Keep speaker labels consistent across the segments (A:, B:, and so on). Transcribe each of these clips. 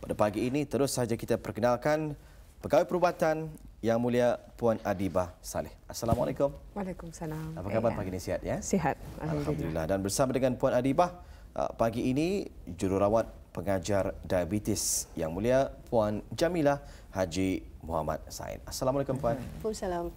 A: Pada pagi ini terus saja kita perkenalkan Pegawai Perubatan Yang Mulia Puan Adibah Saleh. Assalamualaikum.
B: Waalaikumsalam.
A: Apa khabar pagi ini, sihat ya?
B: Sihat,
A: Alhamdulillah. Dan bersama dengan Puan Adibah pagi ini jururawat pengajar diabetes Yang Mulia Puan Jamilah Haji Muhammad Said. Assalamualaikum Puan.
C: Waalaikumsalam.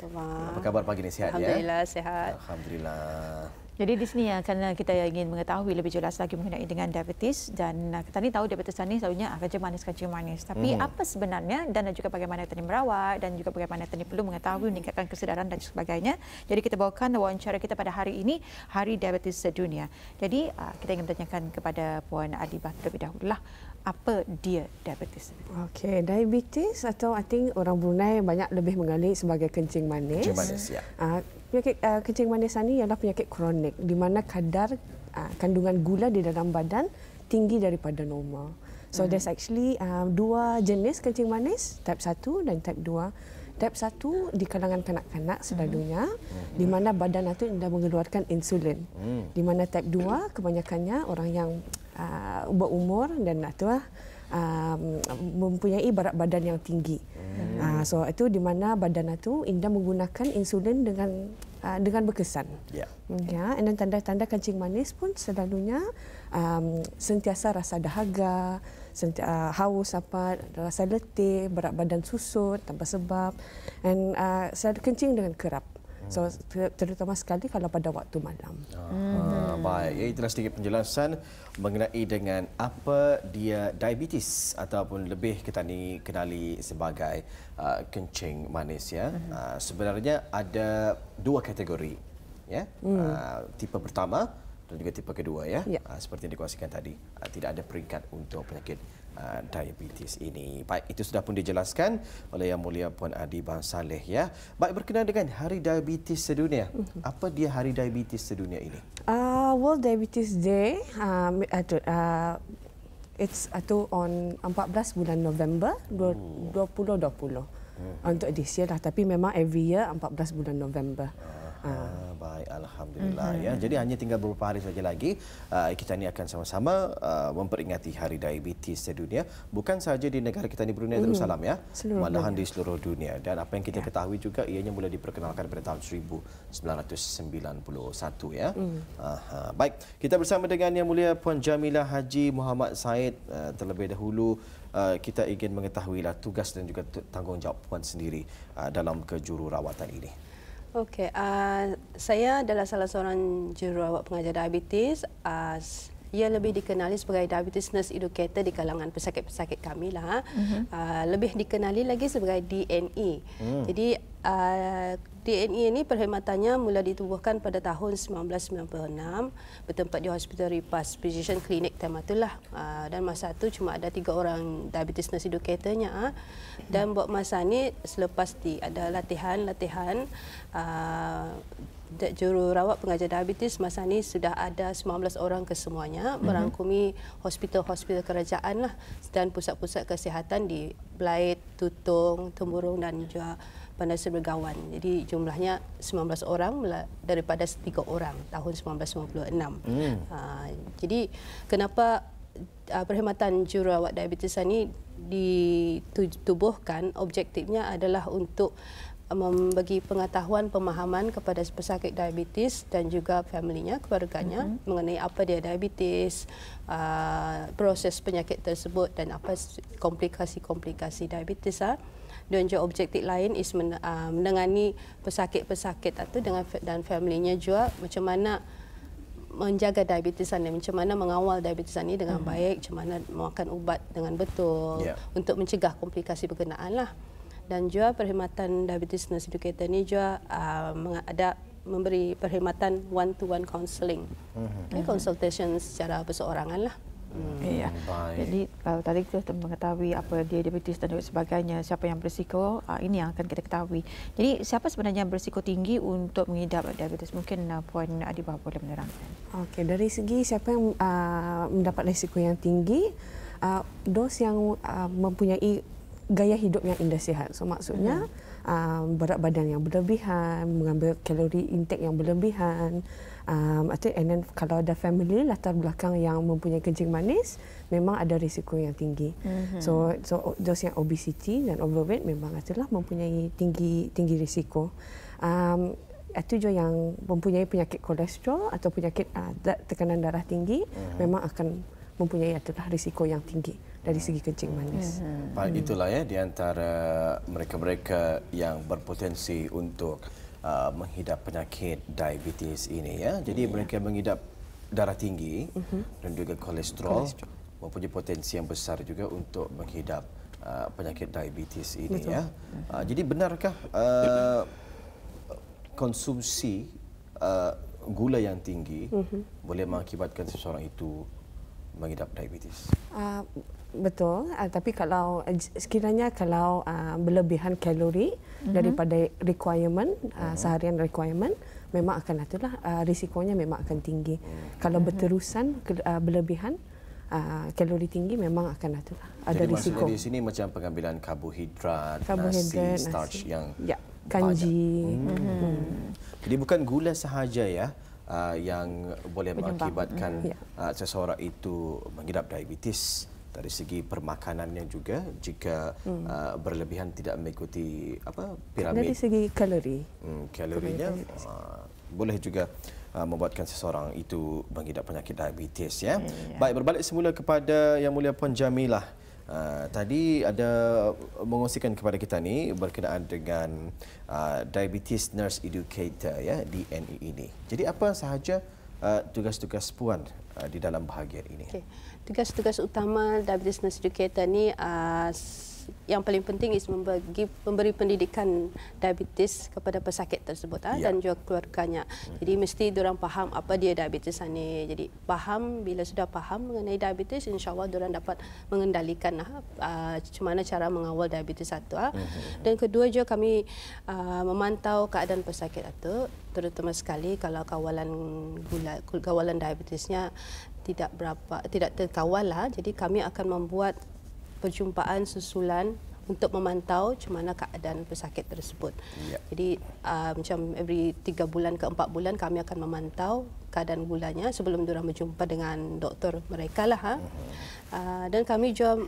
A: Apa khabar pagi ini, sihat ya?
C: Alhamdulillah sihat.
A: Alhamdulillah.
D: Jadi di sini kerana kita ingin mengetahui lebih jelas lagi mengenai dengan diabetes, dan kita ni tahu diabetes ni selalunya kencing manis. Tapi apa sebenarnya dan juga bagaimana kita merawat dan juga bagaimana kita perlu mengetahui meningkatkan kesedaran dan sebagainya. Jadi kita bawakan wawancara kita pada hari ini, Hari Diabetes Sedunia. Jadi kita ingin bertanyakan kepada Puan Adibah terlebih dahululah, apa dia diabetes?
B: Okey, diabetes atau I think orang Brunei banyak lebih mengenali sebagai kencing manis.
A: Kencing manis, ya.
B: Penyakit kencing manis ini ialah penyakit kronik di mana kadar kandungan gula di dalam badan tinggi daripada normal. So there's actually dua jenis kencing manis, type 1 dan type 2. Type 1 di kalangan kanak-kanak selalunya, di mana badan itu dah mengeluarkan insulin. Di mana type 2 kebanyakannya orang yang berumur dan mempunyai berat badan yang tinggi. So itu di mana badan itu indah menggunakan insulin dengan berkesan.
A: Ya.
B: Ya, dan tanda-tanda kencing manis pun selalunya sentiasa rasa dahaga, haus, rasa letih, berat badan susut tanpa sebab, dan selalu kencing dengan kerap. So terutama sekali kalau pada waktu malam.
A: Baik, itulah sedikit penjelasan mengenai dengan apa dia diabetes ataupun lebih kita ni kenali sebagai kencing manis ya. Sebenarnya ada dua kategori ya. Tipe pertama dan juga tipe kedua ya. Seperti yang dikongsikan tadi, tidak ada peringkat untuk penyakit diabetes ini. Baik, itu sudah pun dijelaskan oleh Yang Mulia Puan Adibah Saleh ya. Baik, berkenaan dengan Hari Diabetes Sedunia. Apa dia Hari Diabetes Sedunia ini?
B: World Diabetes Day it's on 14 bulan November 2020. Untuk this year lah, tapi memang every year 14 bulan November.
A: Baik, alhamdulillah ya. Jadi hanya tinggal beberapa hari saja lagi kita ni akan sama-sama memperingati Hari Diabetes Sedunia, bukan sahaja di negara kita ni Brunei Darussalam ya, malahan di seluruh dunia. Dan apa yang kita ketahui juga, ianya mula diperkenalkan pada tahun 1991 ya. Baik, kita bersama dengan Yang Mulia Puan Jamilah Haji Muhammad Said. Terlebih dahulu kita ingin mengetahuilah tugas dan juga tanggungjawab Puan sendiri dalam kejururawatan ini.
C: Okey, saya adalah salah seorang jururawat pengajar diabetes. Ia lebih dikenali sebagai Diabetes Nurse Educator di kalangan pesakit-pesakit kami lah. Lebih dikenali lagi sebagai DNE. Jadi DNE ini perkhidmatannya mula ditubuhkan pada tahun 1996 bertempat di Hospital Ripas Precision Clinic time itulah. Dan masa itu cuma ada 3 orang Diabetes Nurse Educatornya. Dan buat masa ni selepas ada latihan jururawat pengajar diabetes masa ni sudah ada 19 orang kesemuanya, merangkumi hospital-hospital kerajaan lah dan pusat-pusat kesihatan di Belait, Tutong, Temburong dan juga Bandar Seri Begawan. Jadi jumlahnya 19 orang daripada 3 orang tahun 1996. Jadi kenapa perkhidmatan jururawat diabetes ini ditubuhkan, objektifnya adalah untuk membagi pengetahuan, pemahaman kepada pesakit diabetes dan juga familinya, keluarganya mengenai apa dia diabetes, proses penyakit tersebut dan apa komplikasi-komplikasi diabetes. Dan juga objektif lain is menangani pesakit-pesakit itu dan familinya juga macam mana menjaga diabetes ini, macam mana mengawal diabetes ini dengan baik, macam mana makan ubat dengan betul untuk mencegah komplikasi berkenaan lah. Dan juga perkhidmatan Diabetes Nurse Educator ini juga ada memberi perkhidmatan one-to-one counselling, consultation secara perseorangan lah.
D: Ya. Jadi kalau tadi kita mengetahui apa dia diabetes dan sebagainya, siapa yang berisiko, ini yang akan kita ketahui. Jadi siapa sebenarnya yang berisiko tinggi untuk mengidap diabetes? Mungkin Puan Adibah boleh menerangkan.
B: Okey, dari segi siapa yang mendapat risiko yang tinggi, dos yang mempunyai gaya hidup yang indah sihat. So maksudnya berat badan yang berlebihan, mengambil kalori intake yang berlebihan. And then kalau ada family latar belakang yang mempunyai kencing manis, memang ada risiko yang tinggi. So those yang obesity dan overweight memang adalah mempunyai tinggi risiko. Itu juga yang mempunyai penyakit kolesterol atau penyakit tekanan darah tinggi, memang akan mempunyai adalah risiko yang tinggi dari segi kencing manis.
A: Itulah ya di antara mereka-mereka yang berpotensi untuk menghidap penyakit diabetes ini ya. Jadi mereka mengidap darah tinggi dan juga kolesterol mempunyai potensi yang besar juga untuk menghidap penyakit diabetes ini. Ya. Jadi benarkah konsumsi gula yang tinggi boleh mengakibatkan seseorang itu mengidap diabetes?
B: Betul, tapi kalau sekiranya berlebihan kalori daripada requirement, seharian requirement, memang akan adalah risikonya memang akan tinggi. Kalau berterusan berlebihan kalori tinggi, memang akan ada risiko.
A: Jadi maksudnya di sini macam pengambilan karbohidrat, nasi, starch yang
B: kanji.
A: Jadi bukan gula sahaja ya yang boleh mengakibatkan seseorang itu mengidap diabetes. Dari segi permakanannya juga, jika berlebihan tidak mengikuti piramid.
B: Dari segi kalori.
A: Kalorinya boleh juga membuatkan seseorang itu mengidap penyakit diabetes ya. Baik, berbalik semula kepada Yang Mulia Puan Jamilah. Tadi ada mengongsikan kepada kita ni berkenaan dengan Diabetes Nurse Educator ya, DNE ini. Jadi apa sahaja tugas-tugas Puan di dalam bahagian ini?
C: Tugas-tugas utama Diabetes Nurse Educator ni yang paling penting is memberi pendidikan diabetes kepada pesakit tersebut dan juga keluarganya. Jadi mesti diorang faham apa dia diabetes ni. Jadi faham, bila sudah faham mengenai diabetes, insya-Allah diorang dapat mengendalikan macam mana cara mengawal diabetes itu. Dan kedua juga kami memantau keadaan pesakit itu, terutama sekali kalau kawalan diabetesnya tidak terkawal jadi kami akan membuat perjumpaan susulan untuk memantau macam mana keadaan pesakit tersebut. Jadi macam every 3 bulan ke 4 bulan kami akan memantau keadaan gulanya sebelum diorang berjumpa dengan doktor mereka lah. Dan kami juga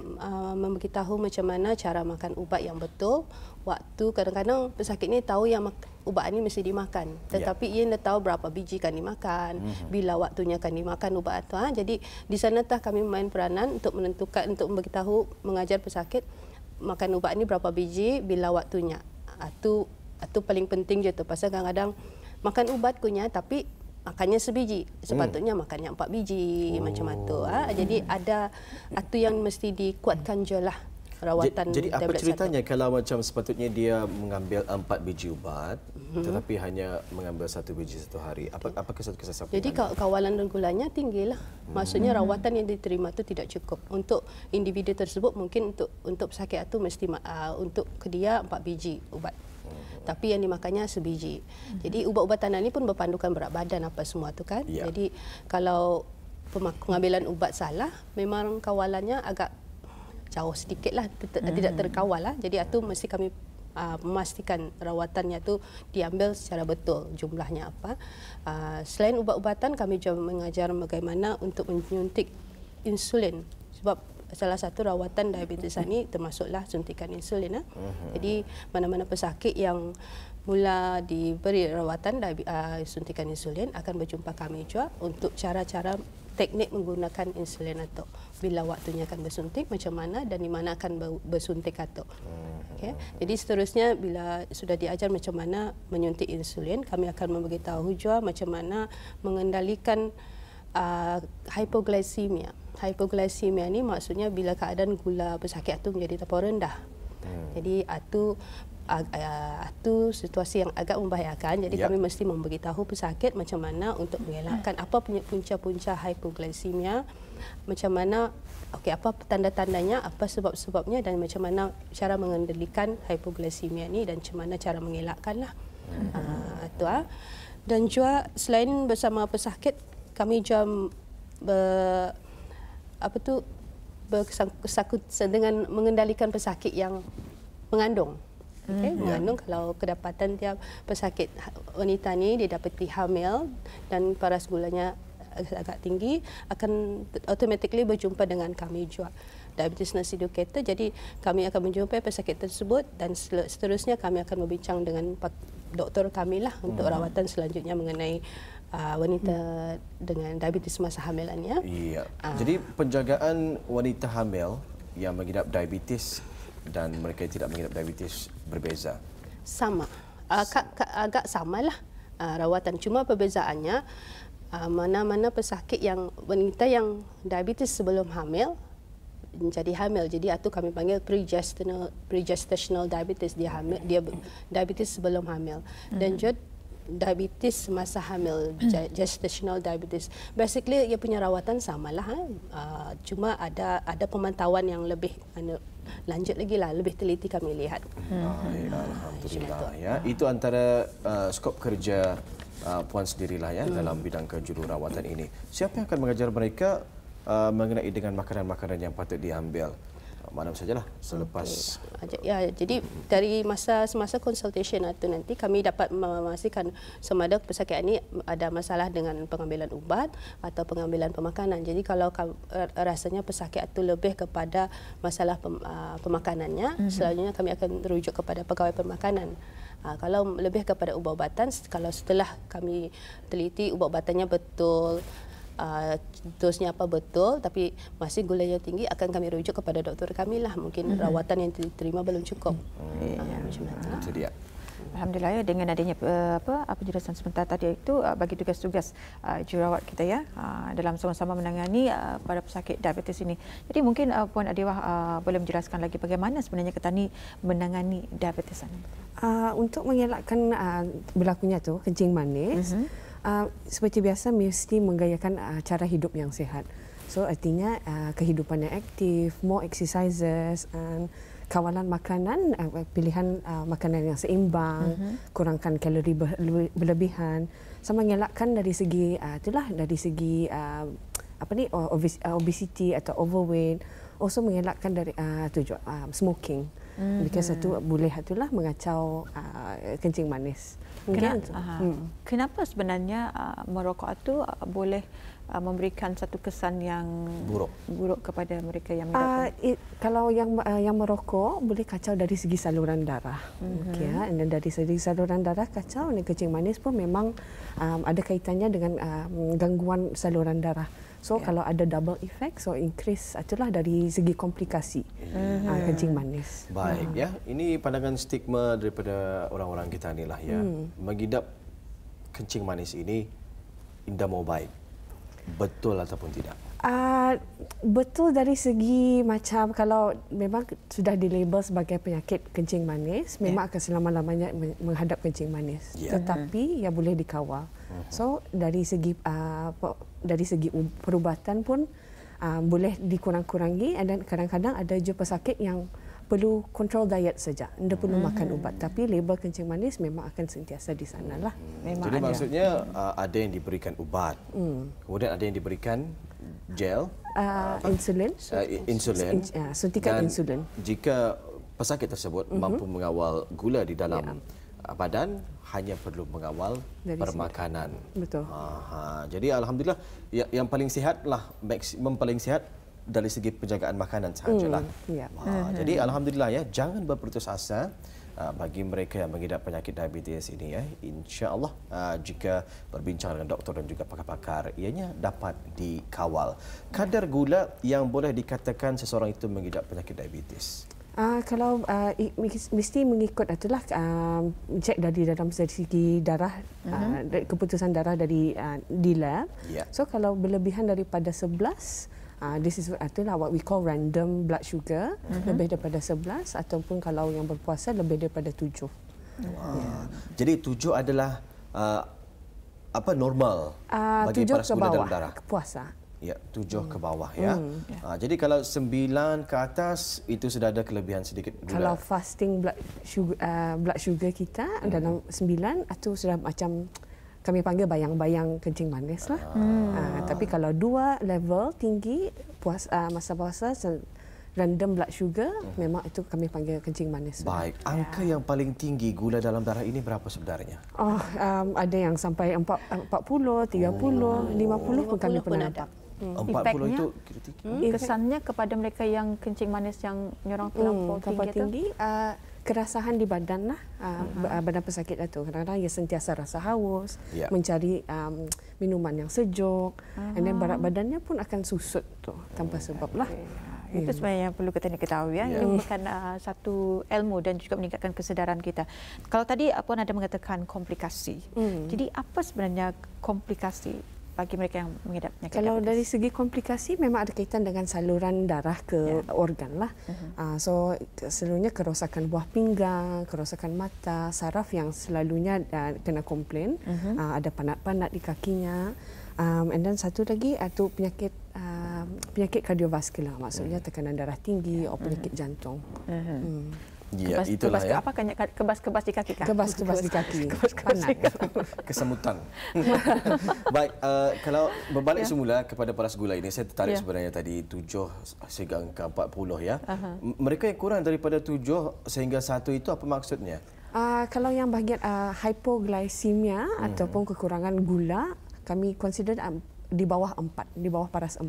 C: memberitahu macam mana cara makan ubat yang betul. Waktu kadang-kadang pesakit ni tahu yang ubat ni mesti dimakan, tetapi ia tidak tahu berapa biji kan dimakan, bila waktunya kan dimakan ubat itu. Jadi di sanatah kami main peranan untuk menentukan, untuk memberitahu, mengajar pesakit makan ubat ni berapa biji, bila waktunya. Itu paling penting je tu. Pasal kadang-kadang makan ubat kunya tapi makannya sebiji, sepatutnya makannya 4 biji macam itu. Jadi ada itu yang mesti dikuatkan je lah rawatan.
A: Jadi apa ceritanya kalau macam sepatutnya dia mengambil 4 biji ubat tetapi hanya mengambil 1 biji satu hari? Apa kesan-kesan?
C: Jadi kawalan gulanya tinggilah. Maksudnya rawatan yang diterima itu tidak cukup. Untuk individu tersebut mungkin untuk pesakit itu mesti untuk ke dia 4 biji ubat. Tapi yang dimakannya sebiji. Jadi ubat-ubatan ini pun berpandukan berat badan apa semua tu kan. Jadi kalau pengambilan ubat salah, memang kawalannya agak jauh sedikitlah, tidak terkawal lah. Jadi itu mesti kami memastikan rawatannya tu diambil secara betul, jumlahnya apa. Selain ubat-ubatan, kami juga mengajar bagaimana untuk menyuntik insulin. Sebab salah satu rawatan diabetes ini termasuklah suntikan insulin. Jadi mana-mana pesakit yang mula diberi rawatan suntikan insulin akan berjumpa kami juga untuk cara-cara teknik menggunakan insulin itu. Bila waktunya akan bersuntik, macam mana dan di mana akan bersuntik itu. Okay. Jadi seterusnya bila sudah diajar macam mana menyuntik insulin, kami akan memberitahu juga macam mana mengendalikan hypoglycemia. Hypoglycemia ni maksudnya bila keadaan gula pesakit itu menjadi terlalu rendah. Jadi itu situasi yang agak membahayakan. Jadi kami mesti memberitahu pesakit macam mana untuk mengelakkan apa punca-punca hypoglycemia, macam mana apa tanda-tandanya, apa sebab-sebabnya dan macam mana cara mengendalikan hypoglycemia ni dan macam mana cara mengelakkanlah. Dan juga selain bersama pesakit, kami juga bersangkutan dengan mengendalikan pesakit yang mengandung. Okay, mengandung kalau kedapatan dia pesakit wanita ni dia dapati hamil dan paras gulanya agak tinggi, akan automatically berjumpa dengan kami juga, diabetes nurse educator. Jadi kami akan menjumpai pesakit tersebut dan seterusnya kami akan berbincang dengan doktor kami lah untuk rawatan selanjutnya mengenai wanita dengan diabetes masa hamilannya.
A: Ya. Jadi penjagaan wanita hamil yang mengidap diabetes dan mereka yang tidak mengidap diabetes berbeza?
C: Sama. Agak samalah rawatan. Cuma perbezaannya mana-mana pesakit yang wanita yang diabetes sebelum hamil menjadi hamil. Jadi itu kami panggil pre-gestational diabetes, dia diabetes sebelum hamil. Dan juga diabetes masa hamil, gestational diabetes. Basically ia punya rawatan samalah, cuma ada pemantauan yang lebih lanjut lagi lah, lebih teliti kami lihat.
A: Alhamdulillah ya. Itu antara skop kerja puan sendirilah ya dalam bidang kejururawatan ini. Siapa yang akan mengajar mereka mengenai dengan makanan-makanan yang patut diambil? Mana sajalah selepas.
C: Ya, jadi dari semasa consultation itu nanti kami dapat memastikan sama ada pesakit ini ada masalah dengan pengambilan ubat atau pengambilan pemakanan. Jadi kalau rasanya pesakit itu lebih kepada masalah pemakanannya, selanjutnya kami akan rujuk kepada pegawai pemakanan. Kalau lebih kepada ubat-ubatan, kalau setelah kami teliti ubat-ubatannya betul, dosnya apa betul, tapi masih gulanya tinggi, akan kami rujuk kepada doktor kami lah. Mungkin rawatan yang diterima belum cukup.
A: Itu dia.
D: Alhamdulillah ya, dengan adanya penjelasan sebentar tadi itu bagi tugas-tugas jururawat kita ya dalam sama-sama menangani pada pesakit diabetes ini. Jadi mungkin Puan Adewah boleh menjelaskan lagi bagaimana sebenarnya Ketani menangani diabetes ini.
B: Untuk mengelakkan berlakunya tu kencing manis, seperti biasa mesti menggayakan cara hidup yang sihat. So artinya kehidupan yang aktif, more exercises, kawalan makanan, pilihan makanan yang seimbang, kurangkan kalori berlebihan, sama mengelakkan dari segi dari segi obesity atau overweight, also mengelakkan dari smoking. Because itu boleh itulah mengacau kencing manis.
D: Kenapa sebenarnya merokok itu boleh memberikan satu kesan yang buruk kepada mereka yang mendapatkan?
B: Kalau yang merokok boleh kacau dari segi saluran darah. Dan dari segi saluran darah kacau, dan kencing manis pun memang ada kaitannya dengan gangguan saluran darah. So kalau ada double effect, so increase itulah dari segi komplikasi kencing manis.
A: Baik ya, ini pandangan stigma daripada orang-orang kita ni lah ya. Mengidap kencing manis ini indah mau baik. Betul ataupun tidak?
B: Betul dari segi macam kalau memang sudah dilabel sebagai penyakit kencing manis, memang akan selama-lamanya menghadap kencing manis. Tetapi ia boleh dikawal. So dari segi perubatan pun boleh dikurang-kurangi, dan kadang-kadang ada je pesakit yang perlu kontrol diet saja, tidak perlu makan ubat. Tapi label kencing manis memang akan sentiasa di sanalah.
A: Jadi maksudnya ada yang diberikan ubat, kemudian ada yang diberikan gel,
B: insulin, suntikan insulin.
A: Jika pesakit tersebut mampu mengawal gula di dalam badan, hanya perlu mengawal dari permakanan.
B: Betul.
A: Jadi alhamdulillah yang paling sihatlah, maksimum paling sihat dari segi penjagaan makanan sahajalah. Jadi alhamdulillah ya, jangan berputus asa bagi mereka yang mengidap penyakit diabetes ini ya. Insya-Allah jika berbincang dengan doktor dan juga pakar-pakar, ianya dapat dikawal. Kadar gula yang boleh dikatakan seseorang itu mengidap penyakit diabetes.
B: Kalau mesti mengikut itulah cek dari dalam segi darah, keputusan darah dari di lab. So kalau berlebihan daripada 11, this is itulah what we call random blood sugar, lebih daripada 11, ataupun kalau yang berpuasa lebih daripada 7.
A: Jadi 7 adalah normal bagi paras gula dalam darah.
B: Puasa.
A: Ya, 7 ke bawah ya. Jadi kalau 9 ke atas itu sudah ada kelebihan sedikit gula.
B: Kalau fasting blood sugar kita dalam 9 itu sudah macam kami panggil bayang-bayang kencing manis lah. Tapi kalau 2 level tinggi masa puasa random blood sugar, memang itu kami panggil kencing manis.
A: Baik, angka yang paling tinggi gula dalam darah ini berapa sebenarnya?
B: Ada yang sampai 40, 30, 50 pun kami pernah dapat.
A: 40 itu
D: kesannya kepada mereka yang kencing manis yang nyorong terlampau
B: tinggi, kerasahan di badan lah, badan pesakit itu. Kadang-kadang ia sentiasa rasa haus, mencari minuman yang sejuk, dan berat badannya pun akan susut tanpa sebab lah.
D: Itu sebenarnya yang perlu kita ketahui ya. Ini bukan satu ilmu dan juga meningkatkan kesedaran kita. Kalau tadi Puan ada mengatakan komplikasi. Jadi apa sebenarnya komplikasi bagi mereka yang mengidap penyakit
B: Kalau
D: diabetes?
B: dari segi komplikasi memang ada kaitan dengan saluran darah ke organ lah. So selalunya kerosakan buah pinggang, kerosakan mata, saraf yang selalunya kena komplain, ada panat-panat di kakinya. And then satu lagi itu penyakit kardiovaskular, maksudnya tekanan darah tinggi atau penyakit jantung.
A: Ya, itulah ya.
D: Apa kebas-kebas di kaki kah?
B: Kebas-kebas di kaki. Panat.
A: Kesemutan. Baik, kalau berbalik semula kepada paras gula ini, saya tertarik sebenarnya tadi 7 sehingga angka 40 ya. Mereka yang kurang daripada 7 sehingga 1 itu apa maksudnya?
B: Kalau yang bahagian hypoglycemia ataupun kekurangan gula, kami consider di bawah 4, di bawah paras 4.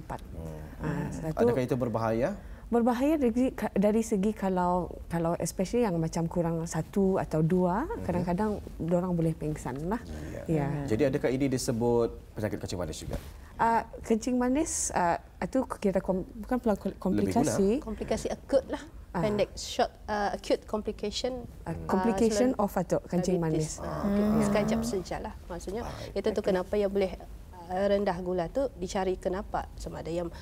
A: Adakah itu berbahaya?
B: Berbahaya dari segi kalau especially yang macam kurang 1 atau 2, kadang-kadang orang boleh pingsan lah.
A: Jadi adakah ini disebut penyakit kencing manis juga?
B: Kencing manis itu kira bukan komplikasi.
C: Komplikasi akut lah. Pendek, short, acute complication.
B: Complication of kencing manis.
C: Sekejap sajalah. Maksudnya, itu tu kenapa yang boleh rendah gula tu dicari kenapa. Sama ada yang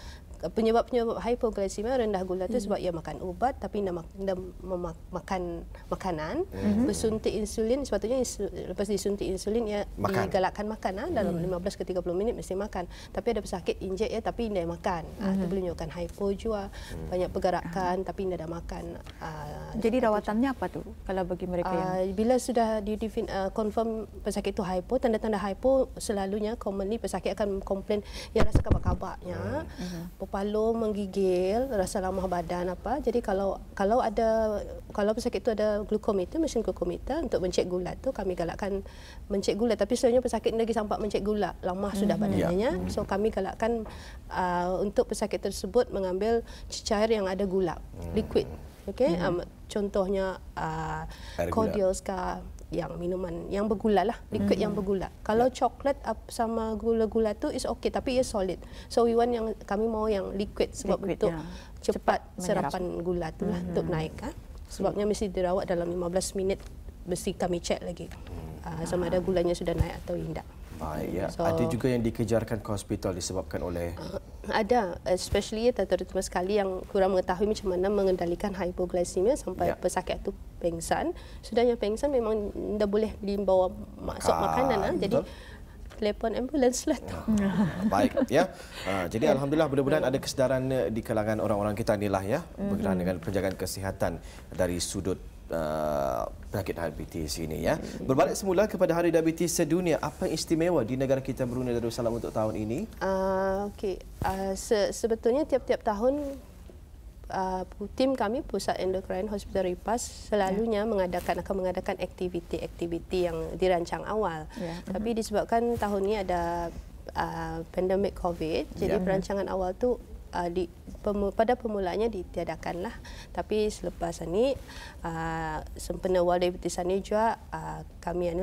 C: penyebab hypoglycemia rendah gula tu sebab ia makan ubat tapi makan makanan, bersuntik insulin, sepatutnya lepas disuntik insulin ia digalakkan makan dalam 15 ke 30 minit mesti makan. Tapi ada pesakit injek ya tapi tidak makan. Itu boleh menyebabkan hypo juga, banyak pergerakan tapi tidak makan.
D: Jadi rawatannya apa tu kalau bagi mereka yang
C: bila sudah confirm pesakit itu hypo, tanda-tanda hypo selalunya commonly pesakit akan komplain yang rasa kabak-kabaknya, palu, menggigil, rasa lemah badan apa. Jadi kalau pesakit itu ada glukometer, mesin glukometer untuk mencek gula tu kami galakkan mencek gula, tapi selalunya pesakit lagi sampai mencek gula, lemah sudah badannya. So kami galakkan untuk pesakit tersebut mengambil cair yang ada gula, liquid. Okey, contohnya cordials kah, yang minuman yang bergula lah, liquid yang bergula. Kalau coklat sama gula-gula tu is okay tapi ia solid. So we want kami mau yang liquid sebab untuk cepat serapan gula tu lah untuk naik. Sebabnya mesti dirawat dalam 15 minit, mesti kami cek lagi sama ada gulanya sudah naik atau tidak.
A: Ya. So, ada juga yang dikejarkan ke hospital disebabkan oleh
C: ada, especially terutama sekali yang kurang mengetahui macam mana mengendalikan hypoglycemia sampai pesakit itu pingsan. Sudahnya pingsan memang tidak boleh dibawa masuk makanan. Jadi telefon ambulans lah tu.
A: Baik ya. Jadi alhamdulillah mudah-mudahan ada kesedaran di kalangan orang-orang kita inilah ya berkenaan dengan penjagaan kesihatan dari sudut penyakit diabetes ini ya. Berbalik semula kepada Hari Diabetes Sedunia, apa yang istimewa di negara kita Brunei Darussalam untuk tahun ini?
C: Sebetulnya tiap-tiap tahun tim kami Pusat Endokrin Hospital Ripas selalunya akan mengadakan aktiviti-aktiviti yang dirancang awal. Tapi disebabkan tahun ini ada pandemik COVID, jadi perancangan awal tu pada permulaannya ditiadakanlah. Tapi selepas ini sempena World Diabetes ini juga kami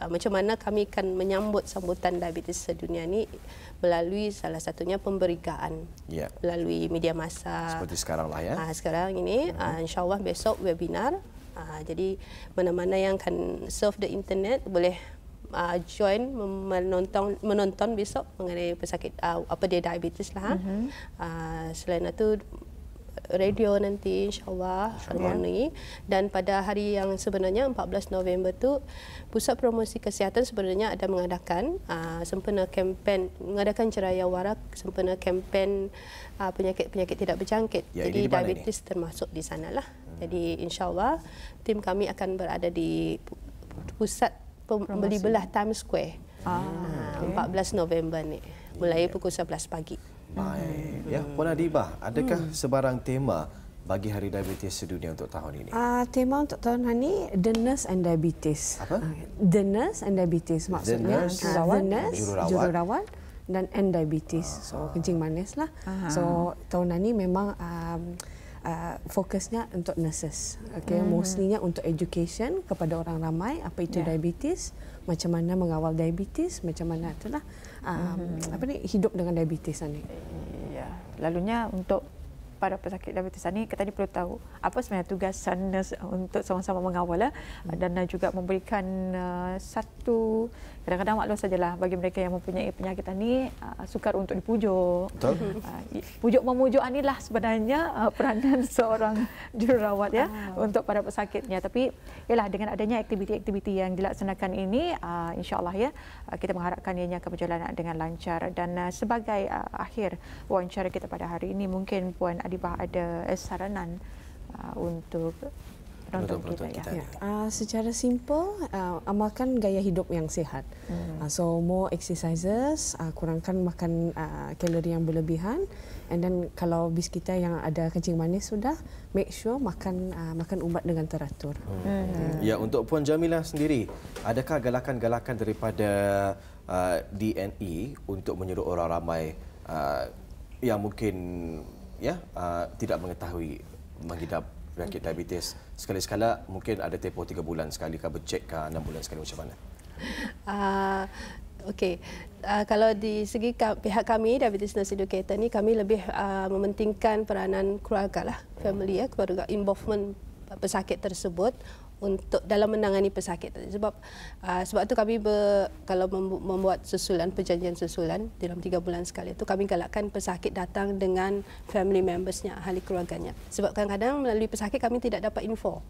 C: macam mana kami akan menyambut sambutan diabetes sedunia ini melalui salah satunya pemberitaan melalui media masa.
A: Seperti sekarang lah ya.
C: Sekarang ini insya-Allah besok webinar. Jadi mana-mana yang akan surf the internet boleh join menonton besok mengenai pesakit apa dia diabetes lah. Selain itu radio nanti insya-Allah harmoni. Dan pada hari yang sebenarnya 14 November tu Pusat Promosi Kesihatan sebenarnya ada mengadakan sempena kempen, mengadakan ceraya wara sempena kempen penyakit-penyakit tidak berjangkit. Jadi diabetes termasuk di sanalah. Jadi insya-Allah tim kami akan berada di pusat beli belah Times Square. 14 November ni. Mulai pukul 11 pagi.
A: Baik. Ya, Puan Adibah, adakah sebarang tema bagi Hari Diabetes Sedunia untuk tahun ini?
B: Tema untuk tahun ini The Nurse and Diabetes.
A: Apa?
B: The Nurse and Diabetes maksudnya. The Nurse, jururawat dan diabetes. So kencing manis lah. So tahun ini memang fokusnya untuk nurses. Okay, mostlynya untuk education kepada orang ramai apa itu diabetes, macam mana mengawal diabetes, macam mana itulah hidup dengan diabetes ni.
D: Ya, lalunya untuk para pesakit diabetes ini, kita perlu tahu apa sebenarnya tugasan nurse untuk sama-sama mengawal dan juga memberikan satu, kadang-kadang maklum sajalah bagi mereka yang mempunyai penyakit ini sukar untuk dipujuk.
A: Betul.
D: Pujuk memujuk inilah sebenarnya peranan seorang jururawat ya untuk para pesakitnya. Tapi ialah dengan adanya aktiviti-aktiviti yang dilaksanakan ini, insya-Allah ya kita mengharapkan ianya akan berjalan dengan lancar. Dan sebagai akhir wawancara kita pada hari ini, mungkin Puan Adibah ada saranan untuk penonton kita.
B: Ya. Secara simple, amalkan gaya hidup yang sihat. So more exercises, kurangkan makan kalori yang berlebihan, and then kalau bis kita yang ada kencing manis sudah, make sure makan ubat dengan teratur.
A: Ya, untuk Puan Jamilah sendiri, adakah galakan-galakan daripada DNE untuk menyuruh orang ramai yang mungkin tidak mengetahui mengidap penyakit diabetes, sekali-sekala mungkin ada tempoh 3 bulan sekali kah, bercek kah, 6 bulan sekali, macam mana?
C: Okey, kalau di segi pihak kami Diabetes Nurse Educator ni, kami lebih mementingkan peranan keluarga lah, family ya, keluarga, involvement pesakit tersebut untuk dalam menangani pesakit tadi. Sebab tu kami kalau membuat perjanjian susulan dalam 3 bulan sekali itu, kami galakkan pesakit datang dengan family membersnya, ahli keluarganya. Sebab kadang-kadang melalui pesakit kami tidak dapat info.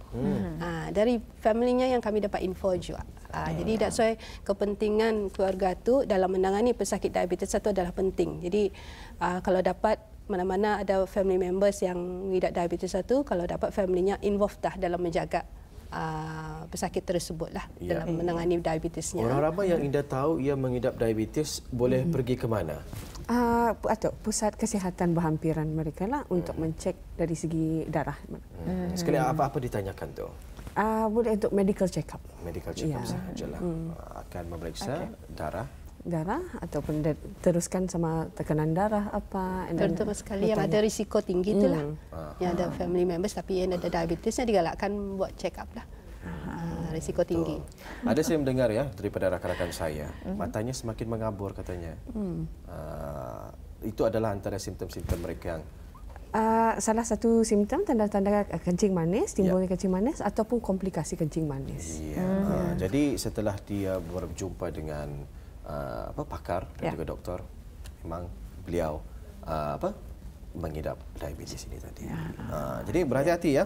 C: Dari family-nya yang kami dapat info juga. Jadi that's why kepentingan keluarga tu dalam menangani pesakit diabetes itu adalah penting. Jadi kalau dapat mana-mana ada family members yang mengidap diabetes itu, kalau dapat family-nya involved dah dalam menjaga pesakit tersebut lah dalam menangani diabetesnya.
A: Orang ramai yang Indah tahu ia mengidap diabetes boleh pergi ke mana?
B: Pusat kesihatan berhampiran mereka lah untuk mencek dari segi darah.
A: Sekali apa-apa ditanyakan tu?
B: Boleh untuk medical check-up.
A: Medical check-up sahajalah. Akan memeriksa darah
B: ataupun teruskan sama tekanan darah apa.
C: Terutama sekali yang ada risiko tinggi itulah. Yang ada family members tapi yang ada diabetesnya digalakkan buat check up lah. Risiko tinggi.
A: Ada saya mendengar ya daripada rakan-rakan saya, matanya semakin mengabur katanya. Itu adalah antara simptom-simptom mereka yang
B: salah satu simptom tanda-tanda kencing manis, timbulnya kencing manis ataupun komplikasi kencing manis.
A: Jadi setelah dia berjumpa dengan pakar dan juga doktor, memang beliau mengidap diabetes ini tadi. Jadi berhati-hati ya,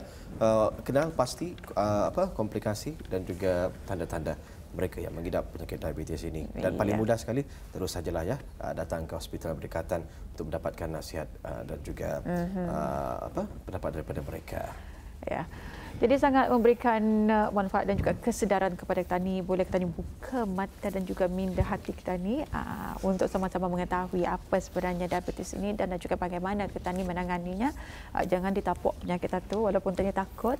A: kenal pasti komplikasi dan juga tanda-tanda mereka yang mengidap penyakit diabetes ini. Dan paling mudah sekali, terus sajalah ya datang ke hospital berdekatan untuk mendapatkan nasihat dan juga pendapat daripada mereka.
D: Ya. Jadi sangat memberikan manfaat dan juga kesedaran kepada kita ni, boleh kita ni buka mata dan juga minda hati kita ni untuk sama-sama mengetahui apa sebenarnya diabetes ini dan juga bagaimana kita ni menanganinya. Jangan ditapuk penyakit itu walaupun kita ni takut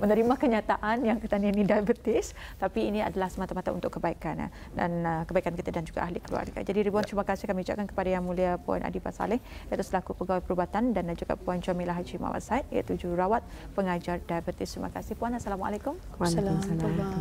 D: menerima kenyataan yang kita ni diabetes, tapi ini adalah semata-mata untuk kebaikan dan kebaikan kita dan juga ahli keluarga. Jadi ribuan terima kasih kami ucapkan kepada Yang Mulia Puan Adibah Saleh, iaitu selaku Pegawai Perubatan, dan juga Puan Jamilah Haji Mawad Said, iaitu Jururawat Pengajar Diabetes. Terima kasih Puan. Assalamualaikum.
B: Waalaikumsalam.